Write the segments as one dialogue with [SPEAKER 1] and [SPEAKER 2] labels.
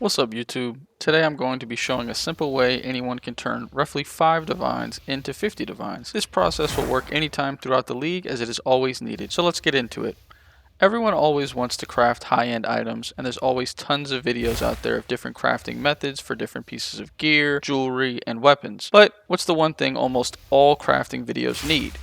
[SPEAKER 1] What's up YouTube? Today I'm going to be showing a simple way anyone can turn roughly 5 divines into 50 divines. This process will work anytime throughout the league as it is always needed, so let's get into it. Everyone always wants to craft high-end items, and there's always tons of videos out there of different crafting methods for different pieces of gear, jewelry, and weapons. But what's the one thing almost all crafting videos need?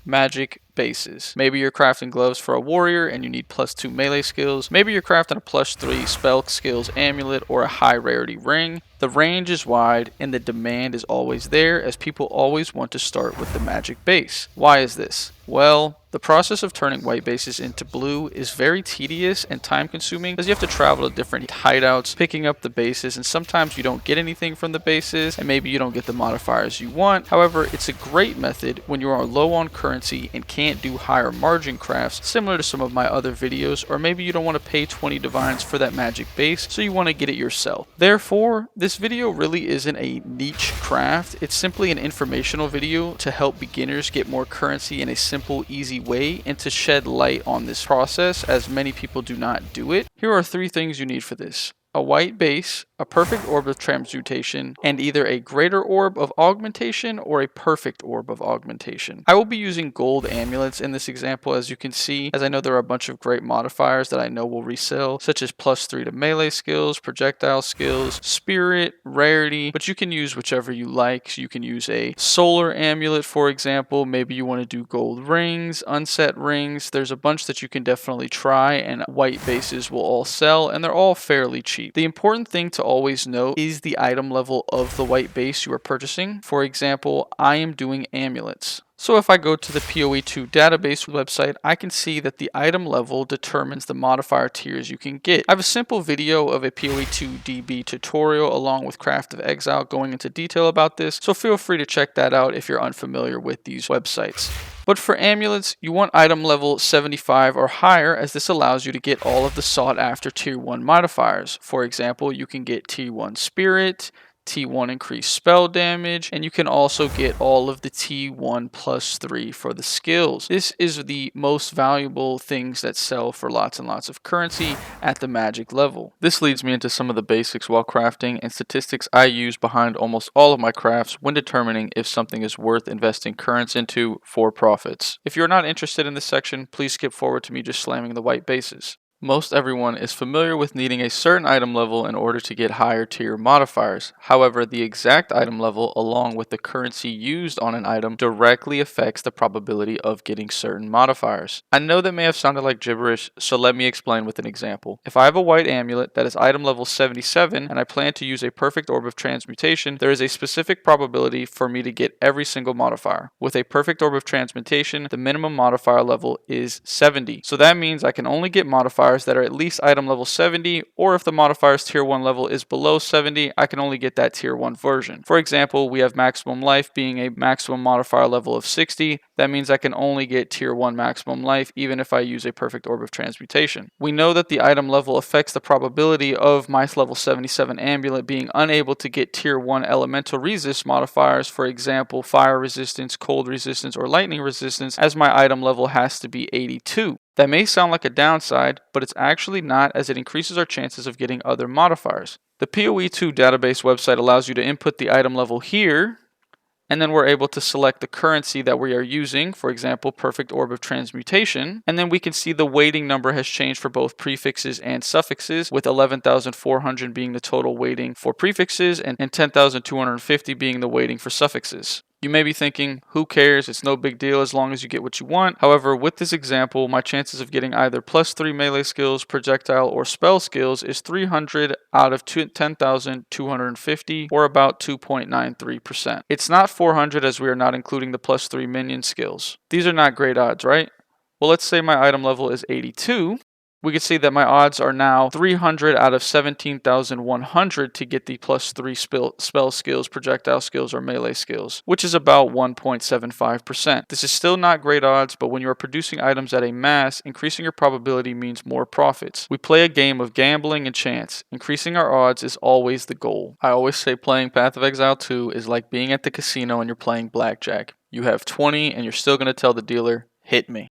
[SPEAKER 1] Magic bases. Maybe you're crafting gloves for a warrior and you need +2 melee skills. Maybe you're crafting a +3 spell skills amulet or a high rarity ring. The range is wide and the demand is always there as people always want to start with the magic base. Why is this? Well, the process of turning white bases into blue is very tedious and time consuming as you have to travel to different hideouts, picking up the bases, and sometimes you don't get anything from the bases and maybe you don't get the modifiers you want. However, it's a great method when you are low on currency and can't do higher margin crafts similar to some of my other videos, or maybe you don't want to pay 20 divines for that magic base so you want to get it yourself. Therefore, this video really isn't a niche craft, it's simply an informational video to help beginners get more currency in a simple, easy way and to shed light on this process as many people do not do it. Here are 3 things you need for this: a white base, a perfect orb of transmutation, and either a greater orb of augmentation or a perfect orb of augmentation. I will be using gold amulets in this example, as you can see, as I know there are a bunch of great modifiers that I know will resell, such as +3 to melee skills, projectile skills, spirit, rarity, but you can use whichever you like. So you can use a solar amulet, for example. Maybe you want to do gold rings, unset rings. There's a bunch that you can definitely try, and white bases will all sell, and they're all fairly cheap. The important thing to always note is the item level of the white base you are purchasing. For example, I am doing amulets. So if I go to the PoE2 database website, I can see that the item level determines the modifier tiers you can get. I have a simple video of a PoE2 DB tutorial along with Craft of Exile going into detail about this, so feel free to check that out if you're unfamiliar with these websites. But for amulets, you want item level 75 or higher, as this allows you to get all of the sought after tier 1 modifiers. For example, you can get tier 1 spirit, T1 increased spell damage, and you can also get all of the T1 +3 for the skills. This is the most valuable things that sell for lots and lots of currency at the magic level. This leads me into some of the basics while crafting and statistics I use behind almost all of my crafts when determining if something is worth investing currency into for profits. If you're not interested in this section, please skip forward to me just slamming the white bases. Most everyone is familiar with needing a certain item level in order to get higher tier modifiers. However, the exact item level along with the currency used on an item directly affects the probability of getting certain modifiers. I know that may have sounded like gibberish, so let me explain with an example. If I have a white amulet that is item level 77 and I plan to use a perfect orb of transmutation, there is a specific probability for me to get every single modifier. With a perfect orb of transmutation, the minimum modifier level is 70. So that means I can only get modifiers that are at least item level 70, or if the modifier's tier 1 level is below 70, I can only get that tier 1 version. For example, we have maximum life being a maximum modifier level of 60. That means I can only get tier 1 maximum life even if I use a perfect orb of transmutation. We know that the item level affects the probability of my level 77 amulet being unable to get tier 1 elemental resist modifiers, for example, fire resistance, cold resistance, or lightning resistance, as my item level has to be 82. That may sound like a downside, but it's actually not, as it increases our chances of getting other modifiers. The PoE2 database website allows you to input the item level here, and then we're able to select the currency that we are using, for example, perfect orb of transmutation, and then we can see the weighting number has changed for both prefixes and suffixes, with 11,400 being the total weighting for prefixes and 10,250 being the weighting for suffixes. You may be thinking, who cares, it's no big deal as long as you get what you want. However, with this example, my chances of getting either +3 melee skills, projectile, or spell skills is 300 out of 10,250, or about 2.93%. It's not 400 as we are not including the +3 minion skills. These are not great odds, right? Well, let's say my item level is 82. We can see that my odds are now 300 out of 17,100 to get the +3 spell skills, projectile skills, or melee skills, which is about 1.75%. This is still not great odds, but when you are producing items at a mass, increasing your probability means more profits. We play a game of gambling and chance. Increasing our odds is always the goal. I always say playing Path of Exile 2 is like being at the casino and you're playing blackjack. You have 20 and you're still going to tell the dealer, hit me.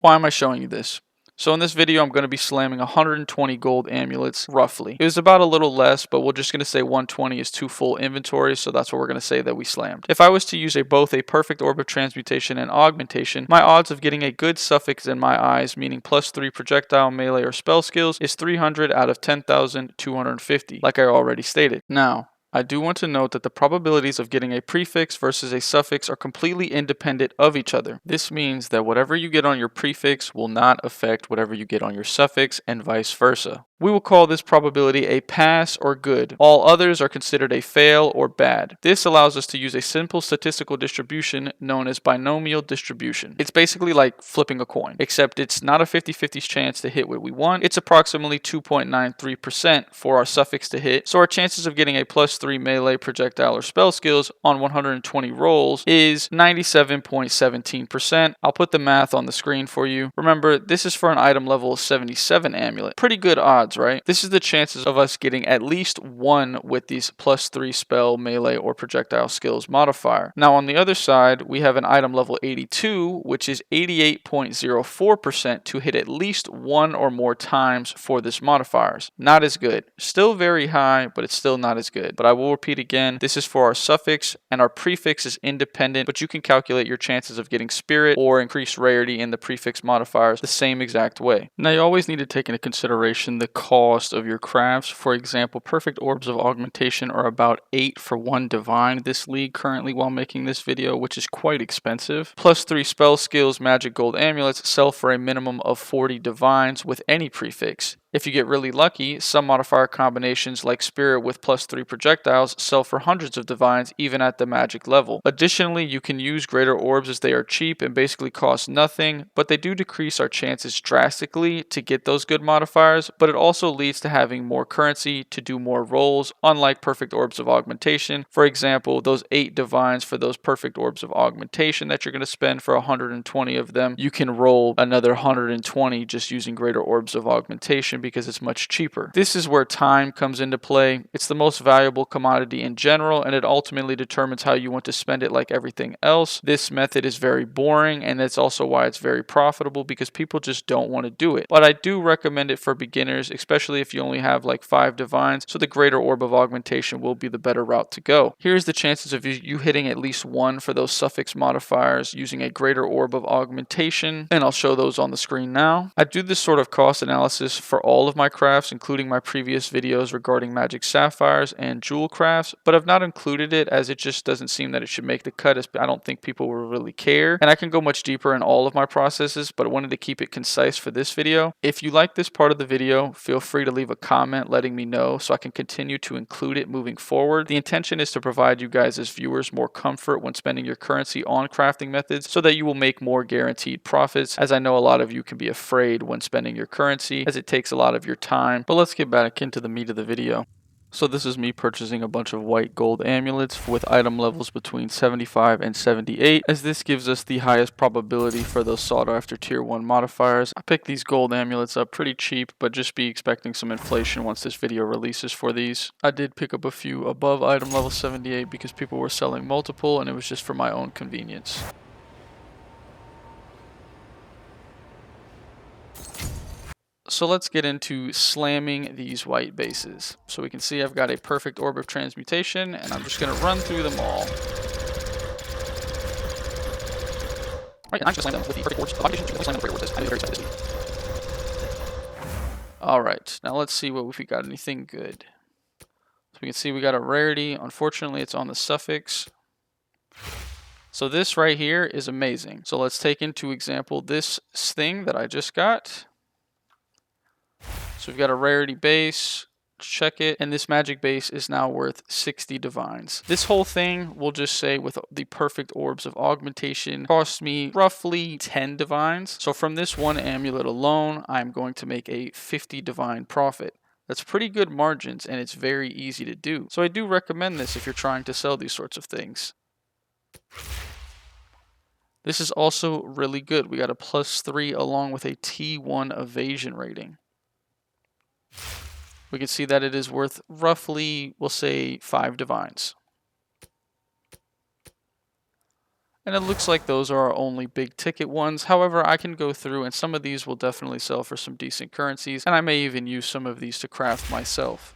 [SPEAKER 1] Why am I showing you this? So in this video, I'm going to be slamming 120 gold amulets, roughly. It was about a little less, but we're just going to say 120 is 2 full inventories, so that's what we're going to say that we slammed. If I was to use both a perfect orb of transmutation and augmentation, my odds of getting a good suffix in my eyes, meaning +3 projectile, melee, or spell skills, is 300 out of 10,250, like I already stated. Now, I do want to note that the probabilities of getting a prefix versus a suffix are completely independent of each other. This means that whatever you get on your prefix will not affect whatever you get on your suffix and vice versa. We will call this probability a pass or good. All others are considered a fail or bad. This allows us to use a simple statistical distribution known as binomial distribution. It's basically like flipping a coin, except it's not a 50-50 chance to hit what we want. It's approximately 2.93% for our suffix to hit, so our chances of getting a +3 melee, projectile, or spell skills on 120 rolls is 97.17%. I'll put the math on the screen for you. Remember, this is for an item level 77 amulet. Pretty good odds, right? This is the chances of us getting at least one with these +3 spell, melee, or projectile skills modifier. Now on the other side, we have an item level 82, which is 88.04% to hit at least one or more times for this modifiers. Not as good. Still very high, but it's still not as good. But I will repeat again, this is for our suffix, and our prefix is independent, but you can calculate your chances of getting spirit or increased rarity in the prefix modifiers the same exact way. Now you always need to take into consideration the cost of your crafts. For example, perfect orbs of augmentation are about 8 for 1 divine this league currently while making this video, which is quite expensive. +3 spell skills magic gold amulets sell for a minimum of 40 divines with any prefix. If you get really lucky, some modifier combinations like Spirit with +3 projectiles sell for hundreds of divines even at the magic level. Additionally, you can use greater orbs as they are cheap and basically cost nothing, but they do decrease our chances drastically to get those good modifiers, but it also leads to having more currency to do more rolls, unlike perfect orbs of augmentation. For example, those 8 divines for those perfect orbs of augmentation that you're going to spend for 120 of them, you can roll another 120 just using greater orbs of augmentation because it's much cheaper. This is where time comes into play. It's the most valuable commodity in general, and it ultimately determines how you want to spend it like everything else. This method is very boring, and that's also why it's very profitable because people just don't want to do it. But I do recommend it for beginners, especially if you only have like 5 divines, so the greater orb of augmentation will be the better route to go. Here's the chances of you hitting at least one for those suffix modifiers using a greater orb of augmentation, and I'll show those on the screen now. I do this sort of cost analysis for all of my crafts, including my previous videos regarding magic sapphires and jewel crafts, but I've not included it as it just doesn't seem that it should make the cut, as I don't think people will really care, and I can go much deeper in all of my processes, but I wanted to keep it concise for this video. If you like this part of the video, feel free to leave a comment letting me know so I can continue to include it moving forward. The intention is to provide you guys as viewers more comfort when spending your currency on crafting methods so that you will make more guaranteed profits, as I know a lot of you can be afraid when spending your currency as it takes a lot of your time. But let's get back into the meat of the video. So this is me purchasing a bunch of white gold amulets with item levels between 75 and 78, as this gives us the highest probability for those sought after tier 1 modifiers. I picked these gold amulets up pretty cheap, but just be expecting some inflation once this video releases for these. I did pick up a few above item level 78 because people were selling multiple, and it was just for my own convenience. So let's get into slamming these white bases. So we can see I've got a perfect orb of transmutation, and I'm just going to run through them all. Right, and I'm just going to slam them with the perfect orbs. The augmentation, slam them with perfect orbs. I'm very excited this week. Alright, now let's see if we got anything good. So we can see we got a rarity. Unfortunately, it's on the suffix. So this right here is amazing. So let's take into example this thing that I just got. So we've got a rarity base, check it, and this magic base is now worth 60 divines. This whole thing, we'll just say with the perfect orbs of augmentation, cost me roughly 10 divines. So from this one amulet alone, I'm going to make a 50 divine profit. That's pretty good margins, and it's very easy to do. So I do recommend this if you're trying to sell these sorts of things. This is also really good. We got a +3 along with a T1 evasion rating. We can see that it is worth roughly, we'll say, 5 divines. And it looks like those are our only big ticket ones. However, I can go through and some of these will definitely sell for some decent currencies, and I may even use some of these to craft myself.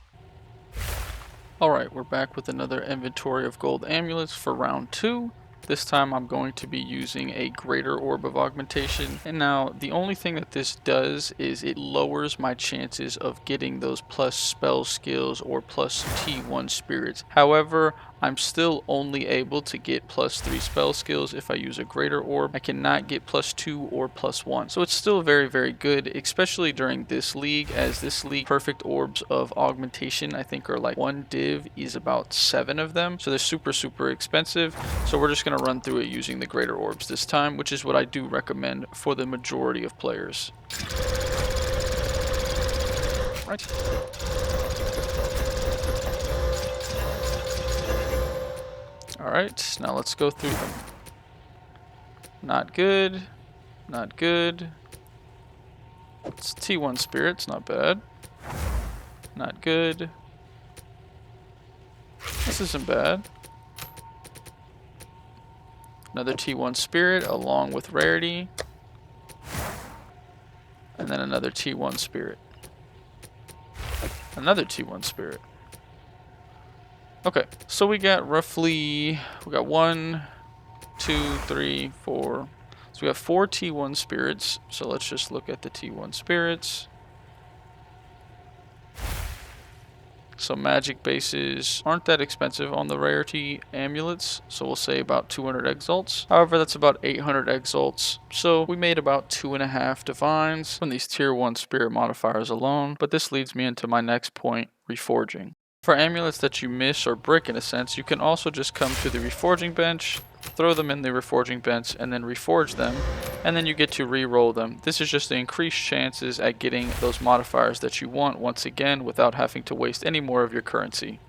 [SPEAKER 1] Alright, we're back with another inventory of gold amulets for round 2. This time I'm going to be using a greater orb of augmentation. And now the only thing that this does is it lowers my chances of getting those plus spell skills or plus T1 spirits. However, I'm still only able to get plus 3 spell skills if I use a greater orb. I cannot get plus 2 or plus 1. So it's still very, very good, especially during this league, as this league perfect orbs of augmentation I think are like 1 div is about 7 of them. So they're super, super expensive. So we're just going to run through it using the greater orbs this time, which is what I do recommend for the majority of players. Right. Alright, now let's go through them. Not good. Not good. It's T1 spirits, not bad. Not good. This isn't bad. Another T1 spirit along with rarity. And then another T1 spirit. Another T1 spirit. Okay, so we got 1, 2, 3, 4. So we have 4 T1 spirits. So let's just look at the T1 spirits. So magic bases aren't that expensive on the rarity amulets, so we'll say about 200 exalts. However, that's about 800 exalts, so we made about 2.5 divines from these tier 1 spirit modifiers alone. But this leads me into my next point, reforging. For amulets that you miss or brick in a sense, you can also just come to the reforging bench, throw them in the reforging bench, and then reforge them, and then you get to re-roll them. This is just to increase chances at getting those modifiers that you want once again without having to waste any more of your currency.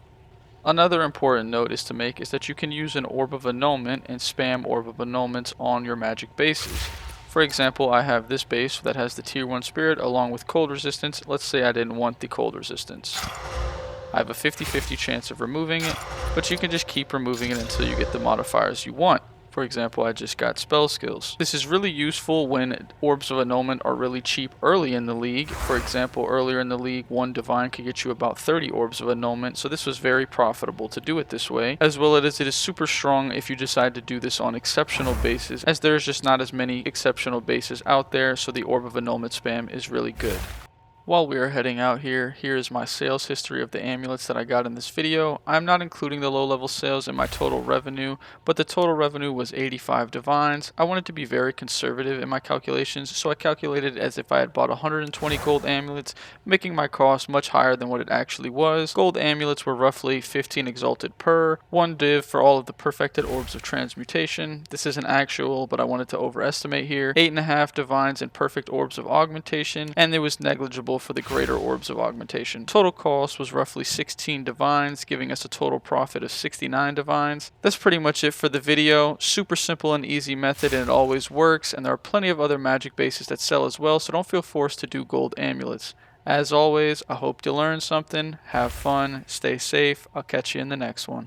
[SPEAKER 1] Another important note is to make is that you can use an Orb of Annulment and spam Orb of Annulments on your magic bases. For example, I have this base that has the tier 1 spirit along with cold resistance. Let's say I didn't want the cold resistance. I have a 50-50 chance of removing it, but you can just keep removing it until you get the modifiers you want. For example, I just got spell skills. This is really useful when orbs of annulment are really cheap early in the league. For example, earlier in the league, 1 divine could get you about 30 orbs of annulment, so this was very profitable to do it this way, as well as it is super strong if you decide to do this on exceptional bases, as there's just not as many exceptional bases out there, so the orb of annulment spam is really good. While we are heading out here, here is my sales history of the amulets that I got in this video. I'm not including the low level sales in my total revenue, but the total revenue was 85 divines. I wanted to be very conservative in my calculations, so I calculated it as if I had bought 120 gold amulets, making my cost much higher than what it actually was. Gold amulets were roughly 15 exalted per, 1 div for all of the perfected orbs of transmutation. This isn't actual, but I wanted to overestimate here. 8.5 divines and perfect orbs of augmentation, and it was negligible for the greater orbs of augmentation. Total cost was roughly 16 divines, giving us a total profit of 69 divines. That's pretty much it for the video. Super simple and easy method, and it always works, and there are plenty of other magic bases that sell as well, so don't feel forced to do gold amulets. As always, I hope you learned something. Have fun, stay safe. I'll catch you in the next one.